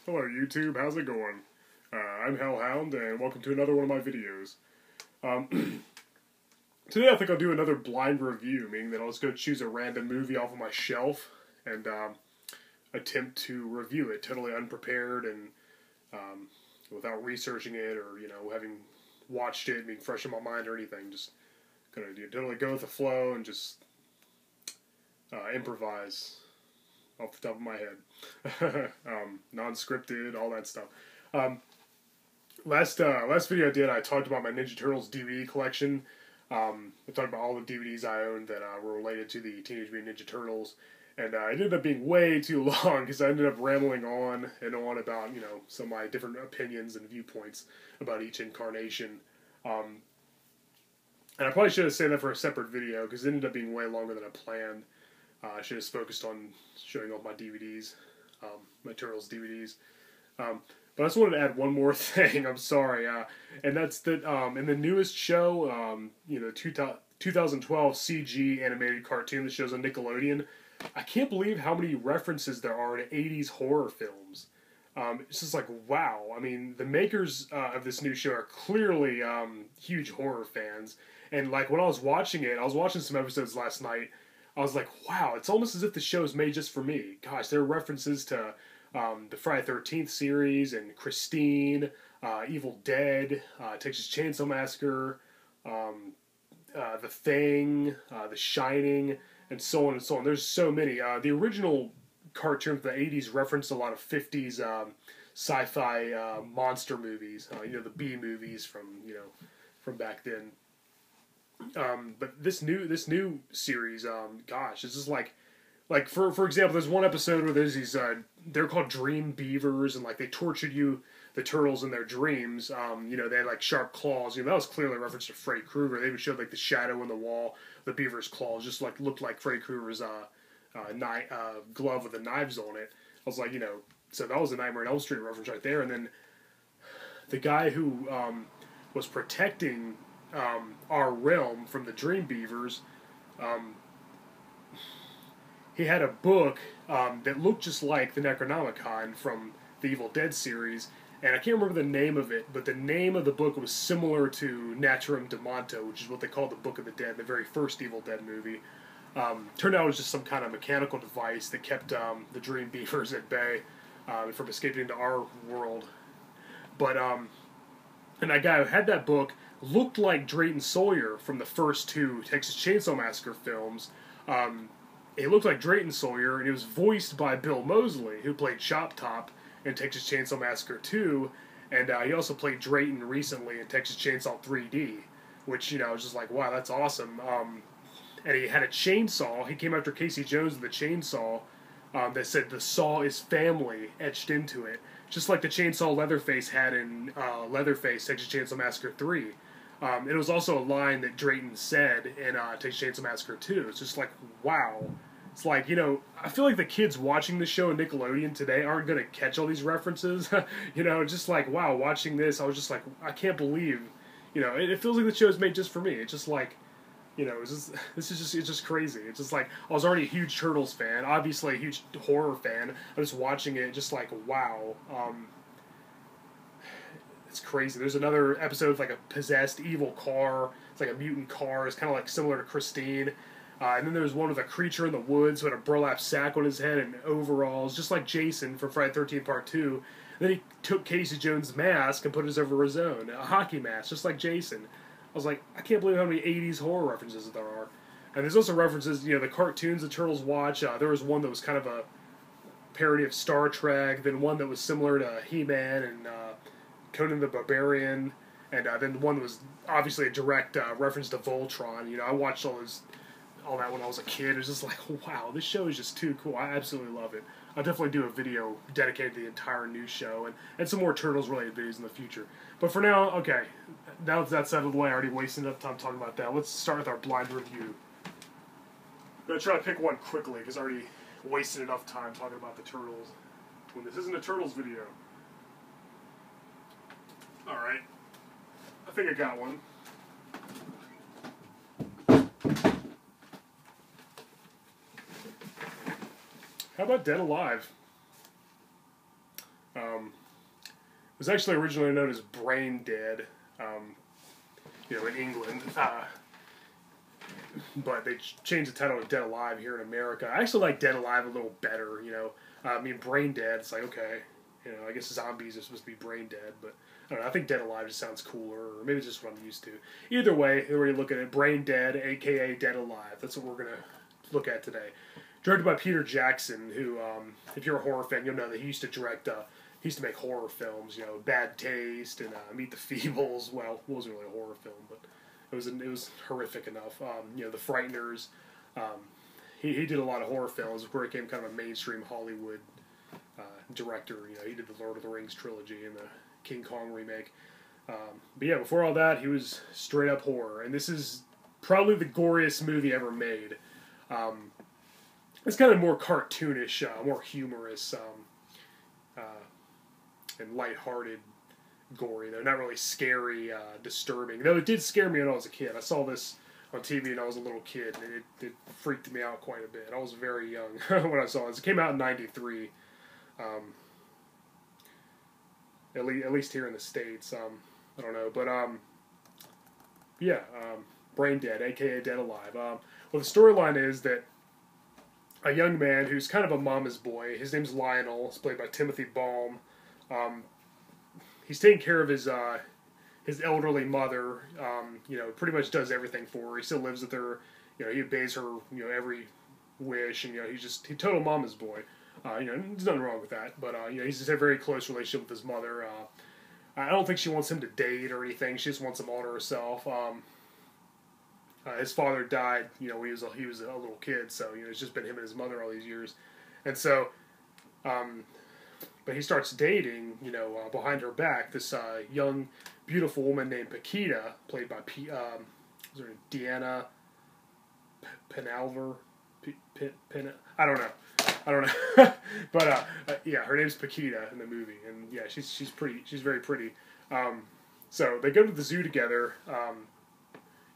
Hello YouTube, how's it going? I'm Hellhound, and welcome to another one of my videos. Today I think I'll do another blind review, meaning that I'll just go choose a random movie off of my shelf and attempt to review it totally unprepared and without researching it or, having watched it, being fresh in my mind or anything. Just gonna totally go with the flow and just improvise off the top of my head. Non-scripted, all that stuff. Last video I did, I talked about my Ninja Turtles DVD collection. I talked about all the DVDs I owned that were related to the Teenage Mutant Ninja Turtles. And it ended up being way too long because I ended up rambling on and on about, some of my different opinions and viewpoints about each incarnation. And I probably should have saved that for a separate video because it ended up being way longer than I planned. I should have focused on showing off my DVDs, my Turtles DVDs. But I just wanted to add one more thing. I'm sorry, and that's that in the newest show, 2012 CG animated cartoon that shows on Nickelodeon. I can't believe how many references there are to 80s horror films. It's just like, wow. I mean, the makers of this new show are clearly huge horror fans. And like when I was watching it, I was watching some episodes last night. I was like, wow, it's almost as if the show is made just for me. Gosh, there are references to the Friday the 13th series and Christine, Evil Dead, Texas Chainsaw Massacre, The Thing, The Shining, and so on and so on. There's so many. The original cartoon from the 80s referenced a lot of 50s sci-fi monster movies, the B movies from back then. But this new series, gosh, it's just like for example, there's one episode where there's these they're called dream beavers, and like they tortured the turtles in their dreams. They had like sharp claws. That was clearly a reference to Freddy Krueger. They even showed like the shadow in the wall, the beaver's claws, just like looked like Freddy Krueger's glove with the knives on it. I was like, so that was a Nightmare on Elm Street reference right there. And then the guy who was protecting our realm from the Dream Beavers, he had a book that looked just like the Necronomicon from the Evil Dead series, and I can't remember the name of it, but the name of the book was similar to Naturum Demonto, which is what they called the Book of the Dead, the very first Evil Dead movie. Turned out it was just some kind of mechanical device that kept the Dream Beavers at bay from escaping into our world. But and that guy who had that book looked like Drayton Sawyer from the first two Texas Chainsaw Massacre films. It looked like Drayton Sawyer, and it was voiced by Bill Moseley, who played Chop Top in Texas Chainsaw Massacre 2, and he also played Drayton recently in Texas Chainsaw 3D, which, was just like, wow, that's awesome. And he had a chainsaw. He came after Casey Jones with a chainsaw that said, "The saw is family," etched into it. Just like the chainsaw Leatherface had in Leatherface, Texas Chainsaw Massacre 3. It was also a line that Drayton said in Texas Chainsaw Massacre 2. It's just like, wow. It's like, I feel like the kids watching the show on Nickelodeon today aren't going to catch all these references. Just like, wow, watching this, I was just like, I can't believe, it feels like the show's made just for me. It's just like, it's just crazy. It's just like, I was already a huge Turtles fan, obviously a huge horror fan. I was watching it, just like, wow. It's crazy. There's another episode of like a possessed evil car. It's like a mutant car. It's kind of like similar to Christine. And then there's one with a creature in the woods who had a burlap sack on his head and overalls, just like Jason from Friday the 13th Part 2. And then he took Casey Jones' mask and put it over his own, a hockey mask, just like Jason. I was like, I can't believe how many 80s horror references there are. And there's also references, the cartoons the Turtles watch. There was one that was kind of a parody of Star Trek, then one that was similar to He-Man and Conan the Barbarian, and then one that was obviously a direct reference to Voltron. I watched all that when I was a kid. It was just like, wow, this show is just too cool. I absolutely love it. I'll definitely do a video dedicated to the entire new show and some more Turtles-related videos in the future. But for now, okay, now that that's out of the way, I already wasted enough time talking about that. Let's start with our blind review. I'm going to try to pick one quickly because I already wasted enough time talking about the Turtles when this isn't a Turtles video. Alright, I think I got one. How about Dead Alive? It was actually originally known as Brain Dead, in England. But they changed the title to Dead Alive here in America. I actually like Dead Alive a little better, Brain Dead, it's like, okay, I guess zombies are supposed to be brain dead, but I don't know, I think Dead Alive just sounds cooler, or maybe it's just what I'm used to. Either way, the way you look at it, Brain Dead, aka Dead Alive, that's what we're going to look at today. Directed by Peter Jackson, who, if you're a horror fan, you'll know that he used to direct, he used to make horror films, Bad Taste and Meet the Feebles. Well, it wasn't really a horror film, but it was horrific enough. The Frighteners. He did a lot of horror films where he became kind of a mainstream Hollywood director. He did the Lord of the Rings trilogy and the King Kong remake. But yeah, before all that, he was straight up horror, and this is probably the goriest movie ever made. It's kind of more cartoonish, more humorous, and lighthearted, gory. They're not really scary, disturbing. Though it did scare me when I was a kid. I saw this on TV when I was a little kid, and it freaked me out quite a bit. I was very young when I saw this. It came out in '93, at least here in the States. I don't know, but Brain Dead, aka Dead Alive. Well, the storyline is that a young man who's kind of a mama's boy. His name's Lionel. It's played by Timothy Balm. He's taking care of his elderly mother. Pretty much does everything for her. He still lives with her. He obeys her. Every wish, and he's total mama's boy. There's nothing wrong with that. But he's just a very close relationship with his mother. I don't think she wants him to date or anything. She just wants him all to herself. His father died, when he was a little kid, so it's just been him and his mother all these years, and so, but he starts dating, behind her back, this young, beautiful woman named Paquita, played by Deanna Penalver, I don't know, but her name's Paquita in the movie, and yeah, she's pretty, she's very pretty. So they go to the zoo together.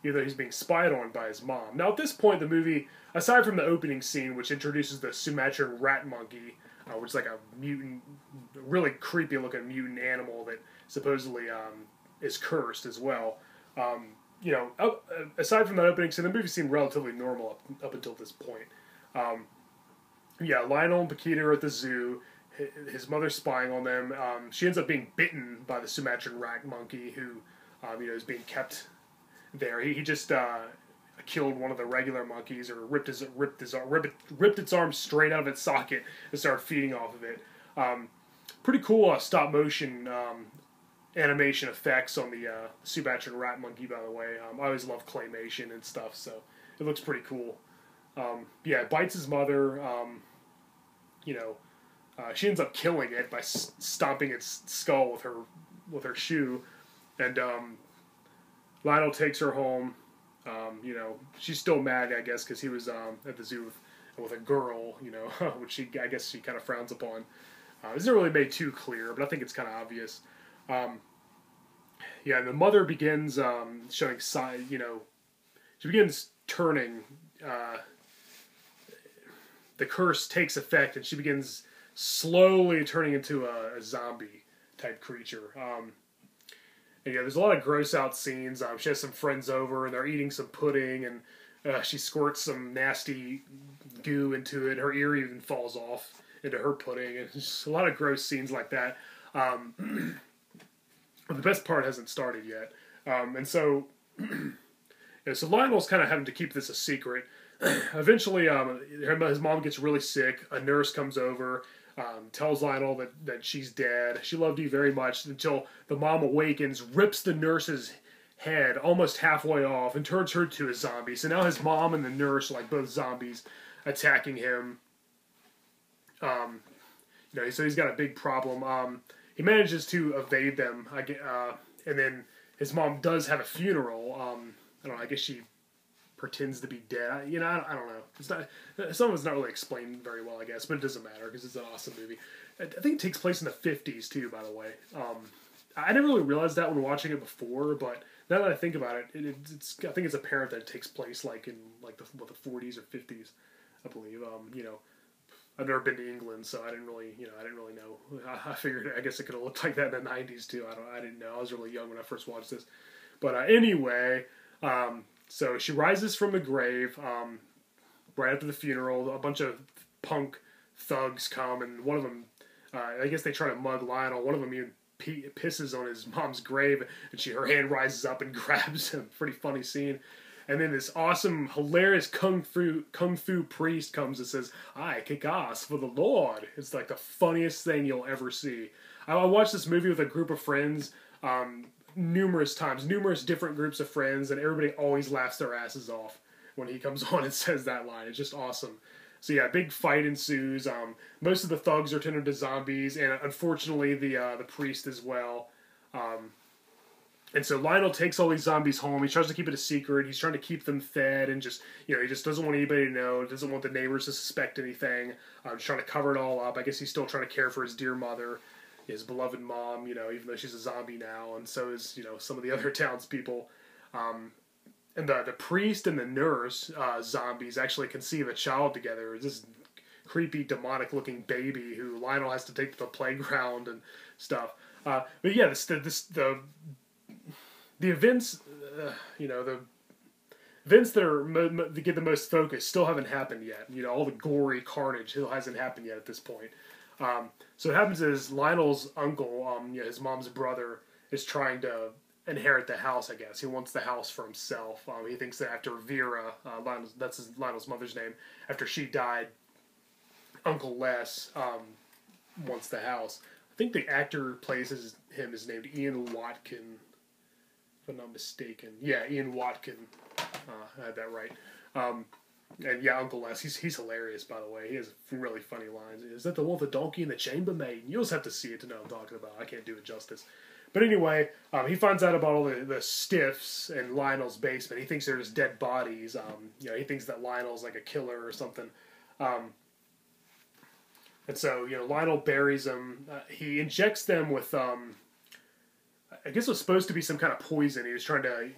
Either he's being spied on by his mom. Now, at this point, the movie, aside from the opening scene, which introduces the Sumatran rat monkey, which is like a mutant, really creepy-looking mutant animal that supposedly is cursed as well. Aside from that opening scene, the movie seemed relatively normal up until this point. Lionel and Paquita are at the zoo. His mother's spying on them. She ends up being bitten by the Sumatran rat monkey, who is being kept there. He just killed one of the regular monkeys, or ripped its arm straight out of its socket and started feeding off of it. Pretty cool stop motion animation effects on the Sumatran rat monkey, by the way. I always love claymation and stuff, so it looks pretty cool. It bites his mother. She ends up killing it by stomping its skull with her shoe, and Lionel takes her home. She's still mad, I guess, because he was at the zoo with a girl, which I guess she kind of frowns upon. This isn't really made too clear, but I think it's kind of obvious. And the mother begins showing signs, she begins turning. The curse takes effect, and she begins slowly turning into a zombie-type creature. And there's a lot of gross out scenes. She has some friends over, and they're eating some pudding, and she squirts some nasty goo into it. Her ear even falls off into her pudding, and just a lot of gross scenes like that. But the best part hasn't started yet. And so, so Lionel's kind of having to keep this a secret. Eventually, his mom gets really sick. A nurse comes over. Tells Lionel that she's dead. She loved you very much, until the mom awakens, rips the nurse's head almost halfway off, and turns her into a zombie. So now his mom and the nurse are like both zombies attacking him. So he's got a big problem. He manages to evade them, and then his mom does have a funeral. I don't know, I guess she pretends to be dead. I don't know. It's not. Some of it's not really explained very well, I guess, but it doesn't matter because it's an awesome movie. I think it takes place in the 50s too, by the way. I never really realized that when watching it before, but now that I think about it, I think it's apparent that it takes place like in the 40s or 50s, I believe. I've never been to England, so I didn't really, I didn't really know. I figured, I guess it could have looked like that in the '90s too. I didn't know. I was really young when I first watched this. But anyway, so she rises from the grave right after the funeral. A bunch of punk thugs come, and one of them, I guess they try to mug Lionel. One of them even pisses on his mom's grave, and her hand rises up and grabs him. Pretty funny scene. And then this awesome, hilarious kung fu priest comes and says, "I kick ass for the Lord." It's like the funniest thing you'll ever see. I watched this movie with a group of friends numerous times, numerous different groups of friends, and everybody always laughs their asses off when he comes on and says that line. It's just awesome. So yeah, big fight ensues. Most of the thugs are turned into zombies, and unfortunately the priest as well. And so Lionel takes all these zombies home. He tries to keep it a secret. He's trying to keep them fed, and just he just doesn't want anybody to know. Doesn't want the neighbors to suspect anything. Just trying to cover it all up. I guess he's still trying to care for his dear mother, his beloved mom. Even though she's a zombie now, and so is some of the other townspeople. And the priest and the nurse zombies actually conceive a child together. This creepy, demonic-looking baby who Lionel has to take to the playground and stuff. But yeah, the events, the events that get the most focus still haven't happened yet. All the gory carnage still hasn't happened yet at this point. So what happens is Lionel's uncle, his mom's brother, is trying to inherit the house, I guess. He wants the house for himself. He thinks that after Vera, that's Lionel's mother's name, after she died, Uncle Les wants the house. I think the actor who plays him is named Ian Watkin, if I'm not mistaken. Yeah, Ian Watkin. I had that right. And yeah, Uncle Les, he's hilarious, by the way. He has really funny lines. Is that the one with the donkey and the chambermaid? You'll just have to see it to know what I'm talking about. I can't do it justice. But anyway, he finds out about all the stiffs in Lionel's basement. He thinks they're just dead bodies. He thinks that Lionel's like a killer or something. And so, Lionel buries them. He injects them with, I guess it was supposed to be some kind of poison. He was trying to,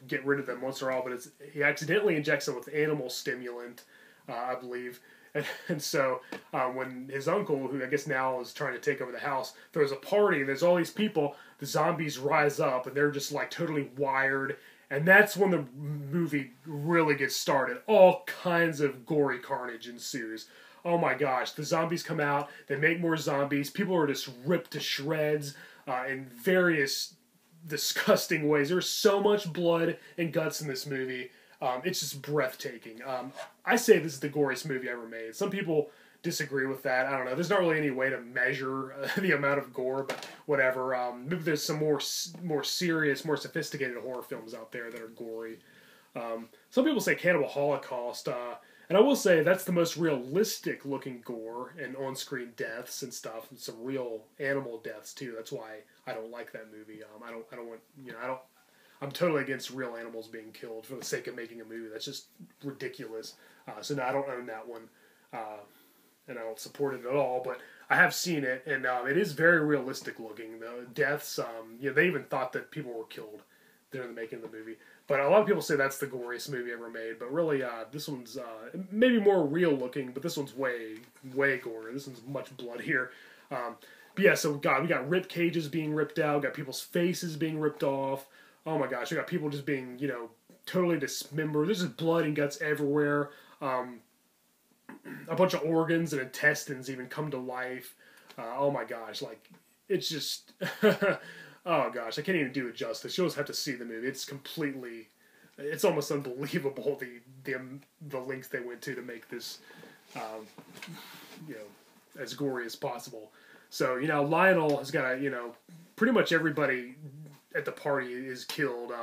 get rid of them once and for all, but he accidentally injects them with animal stimulant, I believe. And so when his uncle, who I guess now is trying to take over the house, throws a party, and there's all these people, the zombies rise up, and they're just like totally wired. And that's when the movie really gets started. All kinds of gory carnage ensues. Oh my gosh, the zombies come out, they make more zombies, people are just ripped to shreds in various disgusting ways. There's so much blood and guts in this movie. It's just breathtaking. I say this is the goriest movie ever made. Some people disagree with that. I don't know. There's not really any way to measure the amount of gore, but whatever. Maybe there's some more serious, more sophisticated horror films out there that are gory. Some people say Cannibal Holocaust, and I will say that's the most realistic looking gore and on-screen deaths and stuff, and some real animal deaths too. That's why I don't like that movie. I'm totally against real animals being killed for the sake of making a movie. That's just ridiculous. So no, I don't own that one, and I don't support it at all. But I have seen it, and it is very realistic looking. The deaths, they even thought that people were killed during the making of the movie. But a lot of people say that's the goriest movie ever made. But really, this one's maybe more real looking, but this one's way, way gory. This one's much bloodier. But yeah, so we got rib cages being ripped out. We got people's faces being ripped off. Oh my gosh, we got people just being, totally dismembered. There's just blood and guts everywhere. A bunch of organs and intestines even come to life. Oh my gosh, it's just... Oh gosh, I can't even do it justice. You'll just have to see the movie. It's almost unbelievable the lengths they went to make this, as gory as possible. So, Lionel has got pretty much everybody at the party is killed.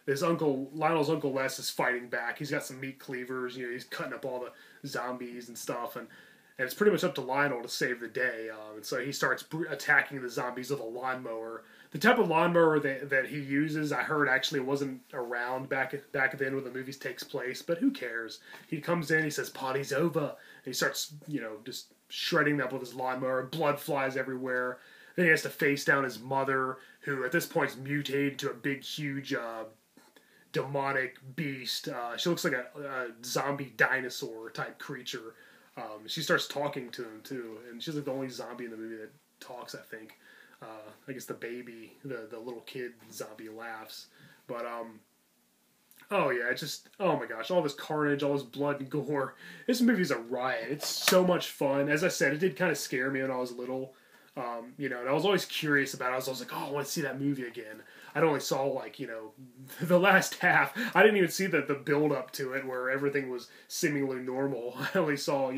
Lionel's Uncle Les is fighting back. He's got some meat cleavers. He's cutting up all the zombies and stuff, and it's pretty much up to Lionel to save the day. And so he starts attacking the zombies with a lawnmower. The type of lawnmower that he uses, I heard, actually wasn't around back then when the movie takes place, but who cares? He comes in, he says, "Party's over," and he starts, just shredding them with his lawnmower. Blood flies everywhere. Then he has to face down his mother, who at this point is mutated to a big, huge, demonic beast. She looks like a zombie dinosaur type creature. She starts talking to him too, and she's like the only zombie in the movie that talks. I think. I guess the baby, the little kid zombie laughs, but oh yeah, it's just, oh my gosh, all this carnage, all this blood and gore. This movie's a riot. It's so much fun. As I said, it did kind of scare me when I was little. And I was always curious about it. I was like, oh, I want to see that movie again. I only saw, like, the last half. I didn't even see the build up to it where everything was seemingly normal. I only saw,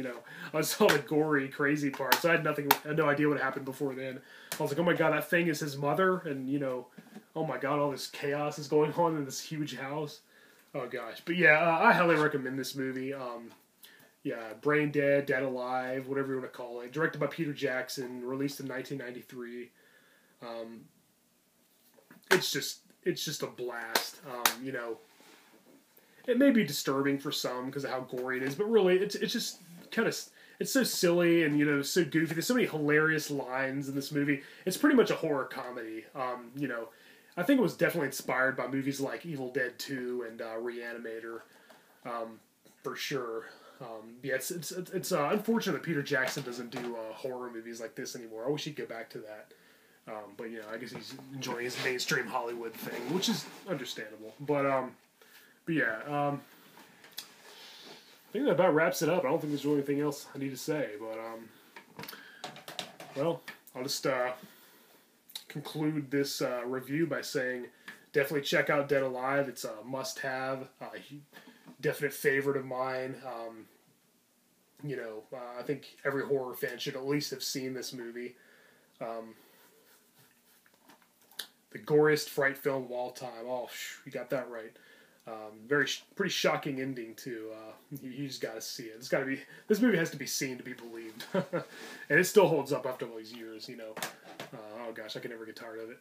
I saw the gory, crazy parts. I had no idea what happened before then. I was like, oh my god, that thing is his mother, and, oh my god, all this chaos is going on in this huge house. Oh gosh. But yeah, I highly recommend this movie. Yeah, Brain Dead, Dead Alive, whatever you want to call it. Directed by Peter Jackson, released in 1993. It's just a blast. It may be disturbing for some because of how gory it is, but really, it's just kind of, it's so silly and so goofy. There's so many hilarious lines in this movie. It's pretty much a horror comedy. I think it was definitely inspired by movies like Evil Dead 2 and Reanimator, for sure. Yeah, it's unfortunate that Peter Jackson doesn't do horror movies like this anymore. I wish he'd get back to that. But I guess he's enjoying his mainstream Hollywood thing, which is understandable. But yeah, I think that about wraps it up. I don't think there's really anything else I need to say. But well, I'll just conclude this review by saying definitely check out Dead Alive. It's a must-have. Definite favorite of mine. I think every horror fan should at least have seen this movie. The goriest fright film of all time. Oh, you got that right. Pretty shocking ending too. You just got to see it. This movie has to be seen to be believed, and it still holds up after all these years. Oh gosh, I can never get tired of it.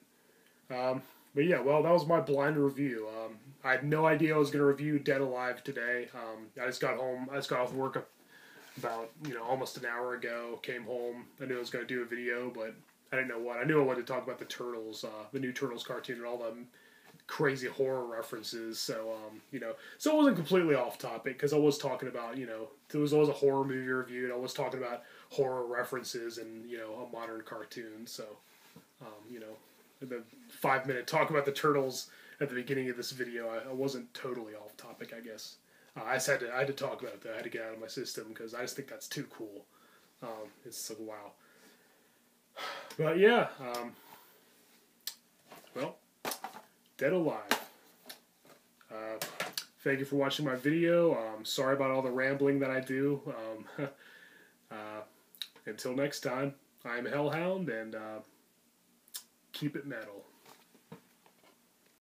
But yeah, well, that was my blind review. I had no idea I was going to review Dead Alive today. I just got home. I just got off work about almost an hour ago. Came home. I knew I was going to do a video, but I didn't know what. I knew I wanted to talk about the Turtles, the new Turtles cartoon, and all the crazy horror references. So so it wasn't completely off topic because I was talking about there was always a horror movie review, and I was talking about horror references and a modern cartoon. So the 5-minute talk about the Turtles at the beginning of this video, I wasn't totally off topic, I guess. I had to talk about it, though. I had to get it out of my system because I just think that's too cool. It's like, wow. But yeah, well, Dead Alive. Thank you for watching my video. Sorry about all the rambling that I do. Until next time, I'm Hellhound, and keep it metal.